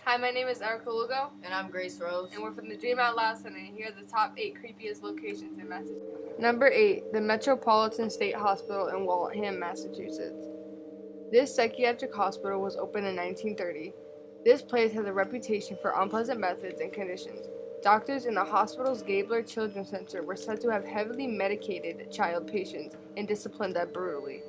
Hi, my name is Erica Lugo. And I'm Grace Rose. And we're from the Dream Out Loud Center, and here are the top 8 creepiest locations in Massachusetts. Number 8, the Metropolitan State Hospital in Waltham, Massachusetts. This psychiatric hospital was opened in 1930. This place has a reputation for unpleasant methods and conditions. Doctors in the hospital's Gabler Children's Center were said to have heavily medicated child patients and disciplined them brutally.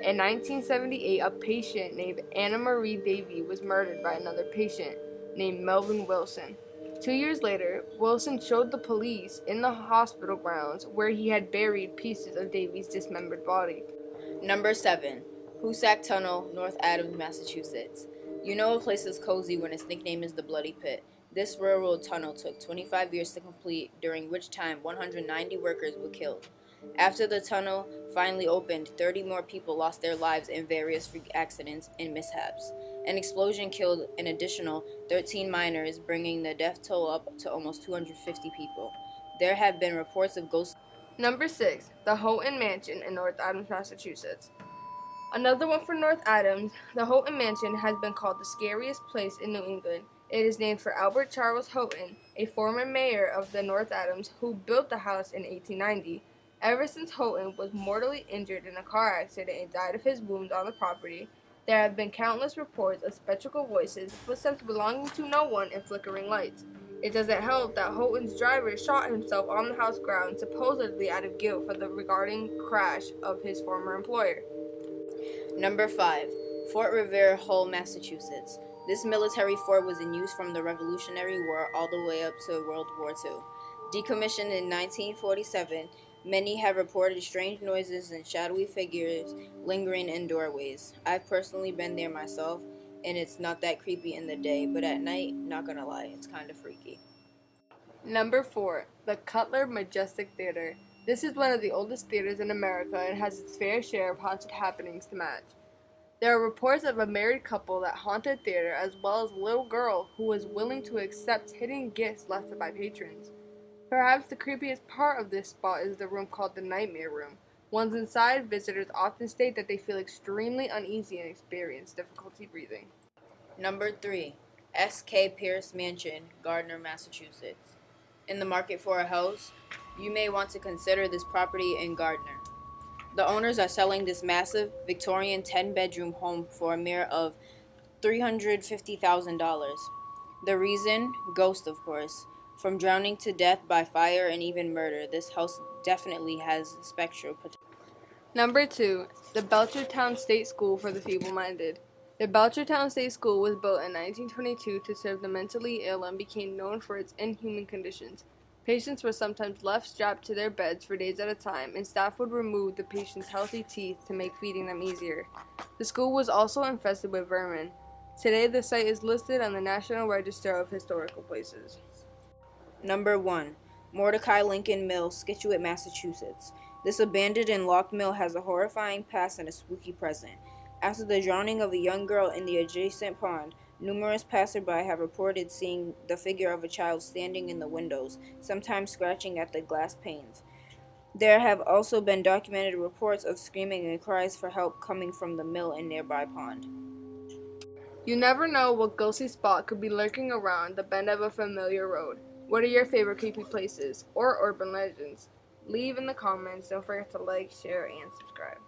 In 1978, a patient named Anna Marie Davy was murdered by another patient named Melvin Wilson. 2 years later, Wilson showed the police in the hospital grounds where he had buried pieces of Davy's dismembered body. Number 7, Hoosac Tunnel, North Adams, Massachusetts. You know a place is cozy when its nickname is the Bloody Pit. This railroad tunnel took 25 years to complete, during which time 190 workers were killed. After the tunnel finally opened, 30 more people lost their lives in various freak accidents and mishaps. An explosion killed an additional 13 miners, bringing the death toll up to almost 250 people. There have been reports of ghosts. Number 6, the Houghton Mansion in North Adams, Massachusetts. Another one for North Adams, the Houghton Mansion has been called the scariest place in New England. It is named for Albert Charles Houghton, a former mayor of the North Adams who built the house in 1890. Ever since Houghton was mortally injured in a car accident and died of his wounds on the property, there have been countless reports of spectral voices, footsteps belonging to no one, and flickering lights. It doesn't help that Houghton's driver shot himself on the house ground, supposedly out of guilt for the regarding crash of his former employer. Number 5, Fort Trovare Hole, Massachusetts. This military fort was in use from the Revolutionary War all the way up to World War II. Decommissioned in 1947, many have reported strange noises and shadowy figures lingering in doorways. I've personally been there myself, and it's not that creepy in the day, but at night, not gonna lie, it's kind of freaky. Number 4, the Cutler Majestic Theater. This is one of the oldest theaters in America and has its fair share of haunted happenings to match. There are reports of a married couple that haunted theater, as well as a little girl who was willing to accept hidden gifts left by patrons. Perhaps the creepiest part of this spot is the room called the Nightmare Room. Once inside, visitors often state that they feel extremely uneasy and experience difficulty breathing. Number 3, S.K. Pierce Mansion, Gardner, Massachusetts. In the market for a house, you may want to consider this property in Gardner. The owners are selling this massive Victorian 10-bedroom home for a mere of $350,000. The reason? Ghost, of course. From drowning to death by fire and even murder, this house definitely has spectral potential. Number 2, the Belchertown State School for the Feeble-Minded. The Belchertown State School was built in 1922 to serve the mentally ill and became known for its inhuman conditions. Patients were sometimes left strapped to their beds for days at a time, and staff would remove the patient's healthy teeth to make feeding them easier. The school was also infested with vermin. Today, the site is listed on the National Register of Historical Places. Number 1, Mordecai Lincoln Mill, Scituate, Massachusetts. This abandoned and locked mill has a horrifying past and a spooky present. After the drowning of a young girl in the adjacent pond, numerous passerby have reported seeing the figure of a child standing in the windows, sometimes scratching at the glass panes. There have also been documented reports of screaming and cries for help coming from the mill and nearby pond. You never know what ghostly spot could be lurking around the bend of a familiar road. What are your favorite creepy places or urban legends? Leave in the comments. Don't forget to like, share, and subscribe.